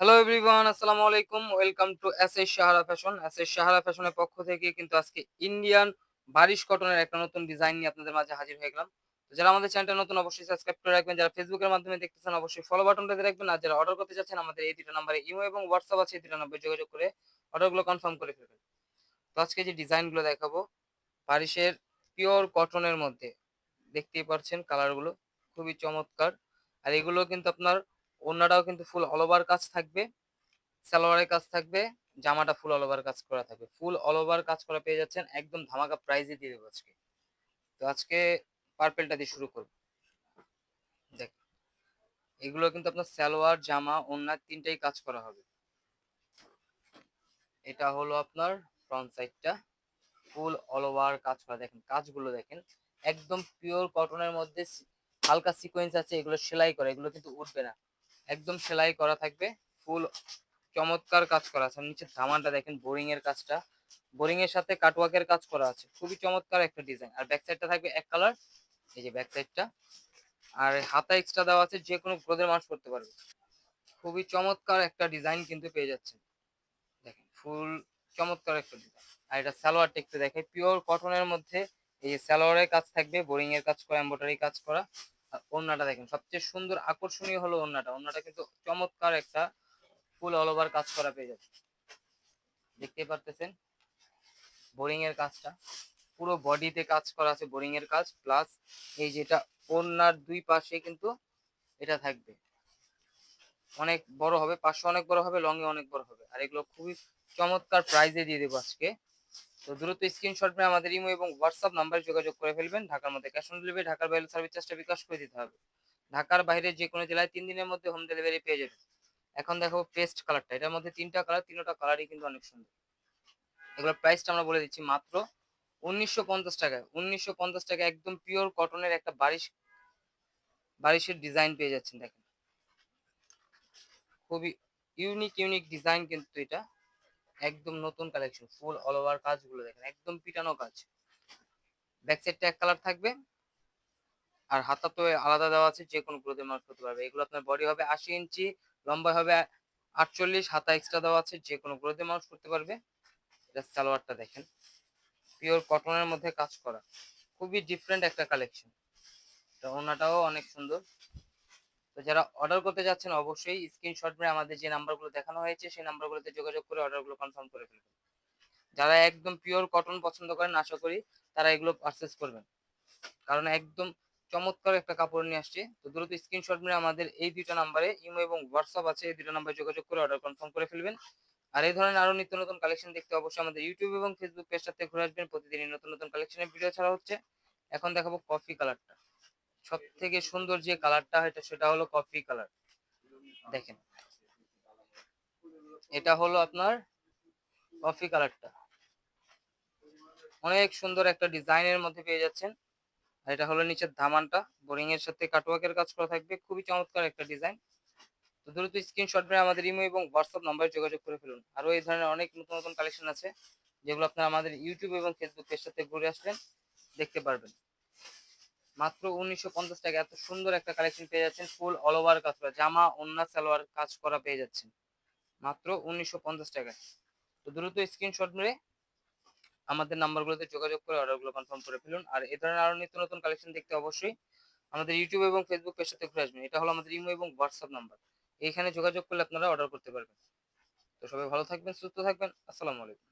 Hello everyone, আসসালামু আলাইকুম। Welcome to SS Sahara fashion. SS Sahara ফ্যাশনের পক্ষ থেকে কিন্তু আজকে ইন্ডিয়ান বারিশ কটনের একটা নতুন ডিজাইন নিয়ে আপনাদের মাঝে হাজির হয়ে গেলাম। তো যারা আমাদের চ্যানেলটা নতুন অবশ্যই সাবস্ক্রাইব করে রাখবেন। যারা ফেসবুকের মাধ্যমে দেখতেছেন অবশ্যই ফলো বাটনটা দিয়ে রাখবেন। আর যারা অর্ডার করতে চাচ্ছেন আমাদের এই দুটো নাম্বারে ইমো এবং হোয়াটসঅ্যাপ আছে, এই দুটো নাম্বারে যোগাযোগ করে অর্ডারগুলো কনফার্ম করে ফেলবেন। তো আজকে যে ডিজাইনগুলো দেখাবো বারিশের পিওর কটনের মধ্যে, দেখতেই পাচ্ছেন কালারগুলো খুবই চমৎকার। আর এগুলো কিন্তু আপনার ওড়নাটাও কিন্তু ফুল অল ওভার কাজ থাকবে, সালোয়ারের কাজ থাকবে, জামাটা ফুল অল ওভার কাজ করা থাকবে। ফুল অল ওভার কাজ করা পেয়ে যাচ্ছেন একদম ধামাকা প্রাইজে দিয়ে দেবো আজকে। তো আজকে পার্পেলটা দিয়ে শুরু করব। দেখ, এগুলো কিন্তু আপনার সালোয়ার জামা ওড়না তিনটাই কাজ করা হবে। এটা হলো আপনার ফ্রন্ট সাইডটা, ফুল অল ওভার কাজ করা। দেখেন কাজগুলো দেখেন, একদম পিওর কটনের মধ্যে হালকা সিকোয়েন্স আছে, এগুলো সেলাই করা, এগুলো কিন্তু উঠবে না, একদম সেলাই করা থাকবে। ফুল চমৎকার কাজ করা আছে। নিচে ধামানটা দেখেন, বোরিং এর কাজটা, বোরিং এর সাথে কাটওয়ার্কের কাজ করা আছে, খুবই চমৎকার একটা ডিজাইন। আর ব্যাক সাইডটা থাকবে এক কালার, এই যে ব্যাক সাইডটা। আর হাতা এক্সট্রা দেওয়া আছে, যে কোনো ক্লোথের মানুষ করতে পারবে। খুবই চমৎকার একটা ডিজাইন কিন্তু পেয়ে যাচ্ছেন। দেখেন ফুল চমৎকার একটা ডিজাইন। আর এটা সালোয়ারটা একটু দেখাই, পিওর কটনের মধ্যে এই সালোয়ারের কাজ থাকবে, বোরিং এর কাজ করা, এমব্রয়ডারি কাজ করা। আর ওড়নাটা দেখেন, সবচেয়ে সুন্দর আকর্ষণীয় হলো ওড়নাটা। ওড়নাটা কিন্তু চমৎকার একটা ফুল অল ওভার কাজ করা পেয়ে যাচ্ছে, দেখতে পারতেছেন। বোরিং এর কাজটা পুরো বডিতে কাজ করা আছে, বোরিং এর কাজ প্লাস এই যেটা ওড়নার দুই পাশে কিন্তু এটা থাকবে। অনেক বড় হবে, পাশে অনেক বড় হবে, লং এ অনেক বড় হবে। আর এগুলো খুবই চমৎকার প্রাইজে দিয়ে দেবো আজকে। তো দ্রুত স্ক্রিনশট নিয়ে আমাদের ইমো এবং হোয়াটসঅ্যাপ নাম্বারে যোগাযোগ করে ফেলবেন। ঢাকার মধ্যে ক্যাশ অন ডেলিভারি, ঢাকার বাইরে সার্ভিস চার্জটা বিকাশ করে দিতে হবে। ঢাকার বাইরে যে কোনো জেলায় 3 দিনের মধ্যে হোম ডেলিভারি পেয়ে যাবেন। এখন দেখাবো পেস্ট কালারটা, এটার মধ্যে তিনটা কালার, তিনটা কালারই কিন্তু অনেক সুন্দর। এগুলোর প্রাইসটা আমরা বলে দিচ্ছি মাত্র 1950 টাকায়। 1950 টাকা একদম পিওর কটনের একটা বারিশের ডিজাইন পেয়ে যাচ্ছেন। দেখেন খুবই ইউনিক ইউনিক ডিজাইন কিন্তু এটা, একদম নতুন কালেকশন। ফুল অল ওভার কাজগুলো দেখেন, একদম পিটানো কাজ। ব্যাক সাইডটা এক কালার থাকবে, আর হাতা তো আলাদা দেওয়া আছে, যে কোনো ক্লোথে মার্ক করতে পারবে। এগুলো আপনার বডি হবে 80 ইঞ্চি, লম্বা হবে 48, হাতা এক্সট্রা দেওয়া আছে, যে কোনো ক্লোথে মার্ক করতে পারবে। এটা সালোয়ারটা দেখেন, পিওর কটনের মধ্যে কাজ করা, খুবই ডিফারেন্ট একটা কালেকশন। ওড়নাটাও অনেক সুন্দর। তো যারা অর্ডার করতে যাচ্ছেন অবশ্যই স্ক্রিনশট মেরে আমাদের যে নাম্বারগুলো দেখানো হয়েছে সেই নাম্বারগুলোতে যোগাযোগ করে অর্ডারগুলো কনফার্ম করে ফেলবেন। যারা একদম পিওর কটন পছন্দ করেন আশা করি তারা এগুলো পারচেস করবেন, কারণ একদম চমৎকার একটা কাপড় নিয়ে আসছে। তো দ্রুত স্ক্রিনশট মেরে আমাদের এই দুইটা নাম্বারে ইমো এবং হোয়াটসঅ্যাপ আছে, এই দুটো নাম্বারে যোগাযোগ করে অর্ডার কনফার্ম করে ফেলবেন। আর এই ধরনের আরো নিত্য নতুন কালেকশন দেখতে অবশ্যই আমাদের ইউটিউব এবং ফেসবুক পেজটাতে ঘুরে আসবেন। প্রতিদিনই নতুন নতুন কালেকশনের ভিডিও ছাড়া হচ্ছে। এখন দেখাবো কফি কালারটা, সব থেকে সুন্দর যে কালারটা এটা সেটা হলো কফি কালার। দেখেন এটা হলো আপনার কফি কালারটা, অনেক সুন্দর একটা ডিজাইনের মধ্যে পেয়ে যাচ্ছেন। আর এটা হলো নিচের ধামানটা, বোরিং এর সাথে কাটওয়ার্কের কাজ করা থাকবে, খুবই চমৎকার একটা ডিজাইন। তো দ্রুত স্ক্রিনশট মেরে আমাদের ইমো এবং হোয়াটসঅ্যাপ নাম্বারে যোগাযোগ করে ফেলুন। আরো এই ধরনের অনেক নতুন নতুন কালেকশন আছে, যেগুলো আপনারা আমাদের ইউটিউব এবং ফেসবুক পেজটাতে ঘুরে আসলেন দেখতে পারবেন। মাত্র 1950 টাকা এত সুন্দর একটা কালেকশন পেয়ে যাচ্ছেন, ফুল অল ওভার কাজ করা, জামা ওন্না সালোয়ার কাজ করা পেয়ে যাচ্ছেন মাত্র 1950 টাকায়। তো দ্রুত স্ক্রিনশট মেরে আমাদের নাম্বারগুলোতে যোগাযোগ করে অর্ডারগুলো কনফার্ম করে ফেলুন। আর এই ধরনের আরো নিত্য নতুন কালেকশন দেখতে অবশ্যই আমাদের ইউটিউব এবং ফেসবুক পেজটাতে ঘুরে আসবেন। এটা হলো আমাদের ইমো এবং হোয়াটসঅ্যাপ নাম্বার, এইখানে যোগাযোগ করলে আপনারা অর্ডার করতে পারবেন। তো সবাই ভালো থাকবেন, সুস্থ থাকবেন। আসসালামু আলাইকুম।